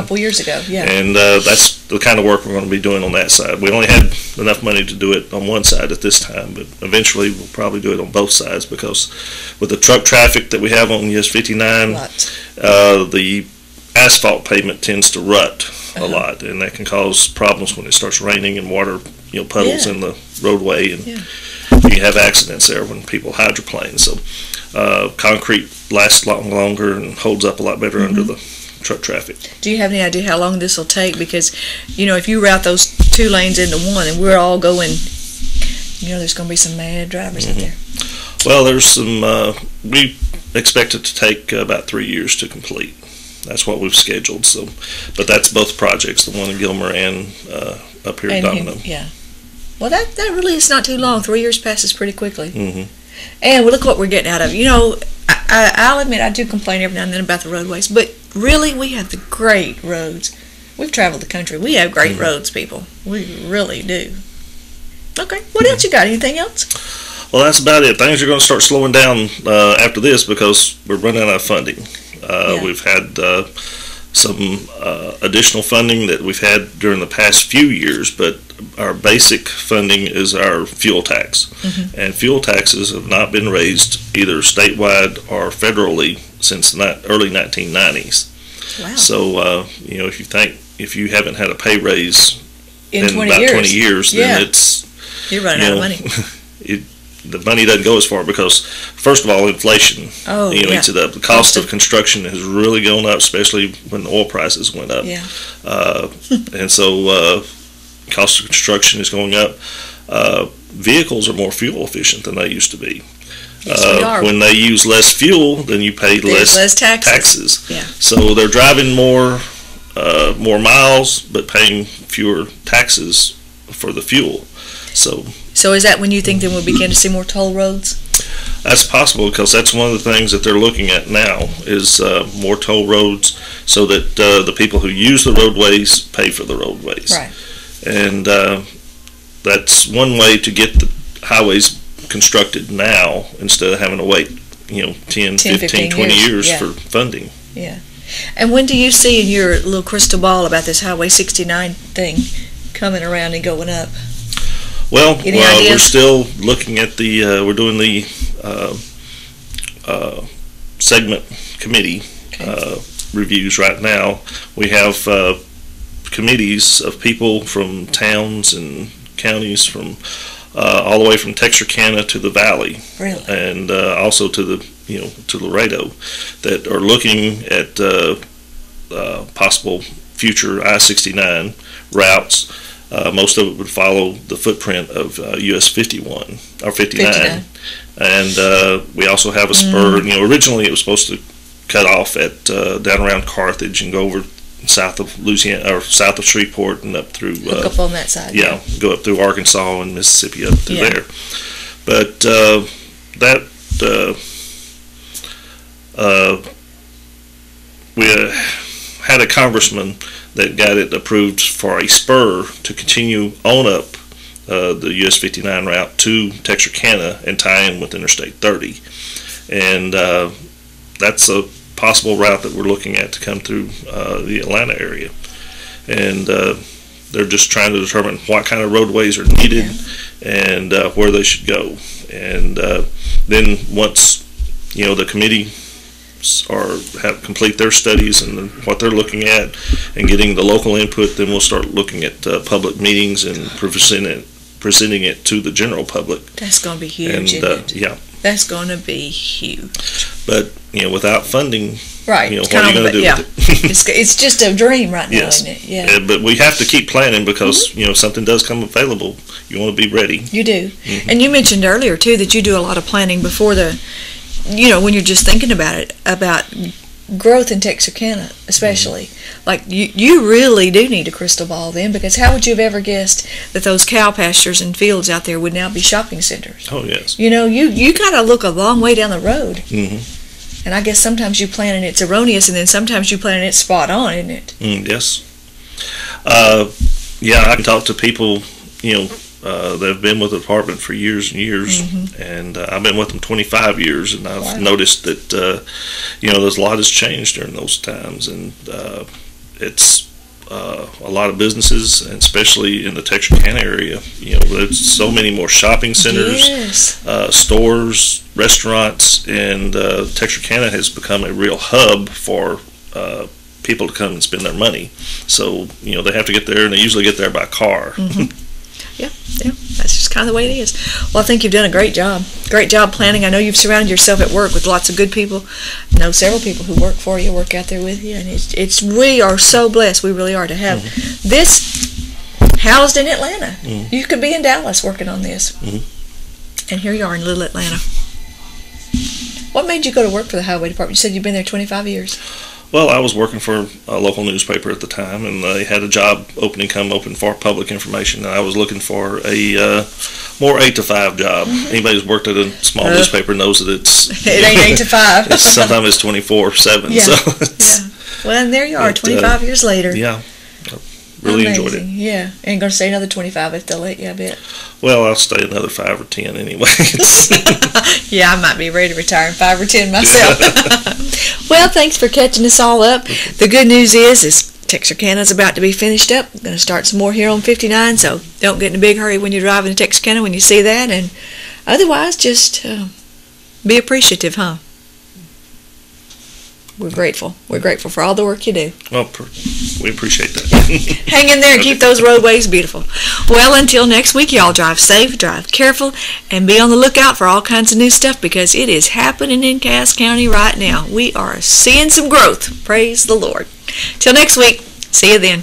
couple years ago, yeah. And that's the kind of work we're going to be doing on that side. We only had enough money to do it on one side at this time, but eventually we'll probably do it on both sides, because with the truck traffic that we have on US 59, the asphalt pavement tends to rut a lot, and that can cause problems when it starts raining and water, puddles in the roadway, and you have accidents there when people hydroplane. So concrete lasts a lot longer and holds up a lot better under the truck traffic. Do you have any idea how long this will take? Because, if you route those 2 lanes into one and we're all going, there's going to be some mad drivers out there. Well, there's some, we expect it to take about 3 years to complete. That's what we've scheduled. So, but that's both projects, the one in Gilmer and up here at Domino. Yeah. Well, that really is not too long. 3 years passes pretty quickly. Mm-hmm. And look what we're getting out of it. I'll admit I do complain every now and then about the roadways, but really we have the great roads. We've traveled the country. We have great roads, people. We really do. Okay. What else you got? Anything else? Well, that's about it. Things are going to start slowing down after this because we're running out of funding. We've had some additional funding that we've had during the past few years, but our basic funding is our fuel tax. And fuel taxes have not been raised either statewide or federally since the early 1990s. Wow. So, if you haven't had a pay raise in about 20 years, then you're running out of money. The money doesn't go as far because, first of all, inflation eats it up. The cost of construction has really gone up, especially when the oil prices went up. And so cost of construction is going up. Vehicles are more fuel efficient than they used to be. When they use less fuel, then you pay less taxes. So they're driving more miles, but paying fewer taxes for the fuel. So is that when you think then we'll begin to see more toll roads? That's possible, because that's one of the things that they're looking at now is more toll roads, so that the people who use the roadways pay for the roadways. Right. And that's one way to get the highways constructed now instead of having to wait 10, 15, 20 years for funding. Yeah. And when do you see in your little crystal ball about this Highway 69 thing coming around and going up? Well, we're still looking at we're doing the segment committee reviews right now. We have committees of people from towns and counties from all the way from Texarkana to the Valley, and also to to Laredo, that are looking at possible future I-69 routes. Most of it would follow the footprint of US 51 or 59. And we also have a spur. Originally it was supposed to cut off at down around Carthage and go over south of Louisiana or south of Shreveport and up through. Hook up on that side. Go up through Arkansas and Mississippi up through there. But we had a congressman that got it approved for a spur to continue on up the US 59 route to Texarkana and tie in with Interstate 30. And that's a possible route that we're looking at to come through the Atlanta area. And they're just trying to determine what kind of roadways are needed and where they should go. And then once the committee complete their studies and what they're looking at and getting the local input, then we'll start looking at public meetings and presenting it to the general public. That's going to be huge, isn't it? That's going to be huge. But without funding, what are you going to do with it? It's just a dream right now, isn't it? Yeah. But we have to keep planning because if something does come available, you want to be ready. You do. And you mentioned earlier too that you do a lot of planning before when you're just thinking about it, about growth in Texarkana, especially. Like, you really do need a crystal ball then, because how would you have ever guessed that those cow pastures and fields out there would now be shopping centers? Oh, yes. You got to look a long way down the road. And I guess sometimes you plan and it's erroneous, and then sometimes you plan and it's spot on, isn't it? Yes. I can talk to people, that have been with the department for years and years, and I've been with them 25 years, and I've noticed that there's a lot has changed during those times, and it's a lot of businesses, and especially in the Texarkana area. There's so many more shopping centers, Yes. Stores, restaurants, and Texarkana has become a real hub for people to come and spend their money. So, they have to get there, and they usually get there by car. Yeah, that's just kind of the way it is. Well, I think you've done a great job. Great job planning. I know you've surrounded yourself at work with lots of good people. I know several people who work for you, work out there with you, and we are so blessed. We really are to have this housed in Atlanta. You could be in Dallas working on this, and here you are in little Atlanta. What made you go to work for the Highway Department? You said you've been there 25 years. Well, I was working for a local newspaper at the time, and they had a job opening come open for public information, and I was looking for a more 8 to 5 job. Anybody who's worked at a small newspaper knows that it ain't 8 to 5. Sometimes it's 24/7. Yeah. So Well, and there you are, 25 years later. Yeah, really enjoyed it. Yeah, and going to stay another 25 if they'll let you, I bet. Well, I'll stay another 5 or 10 anyway. Yeah, I might be ready to retire in 5 or 10 myself. Well, thanks for catching us all up. The good news is Texarkana's about to be finished up. We're going to start some more here on 59, so don't get in a big hurry when you're driving to Texarkana when you see that, and otherwise just be appreciative, huh? We're grateful. We're grateful for all the work you do. Well, we appreciate that. Hang in there and keep those roadways beautiful. Well, until next week, y'all drive safe, drive careful, and be on the lookout for all kinds of new stuff because it is happening in Cass County right now. We are seeing some growth. Praise the Lord. Till next week. See you then.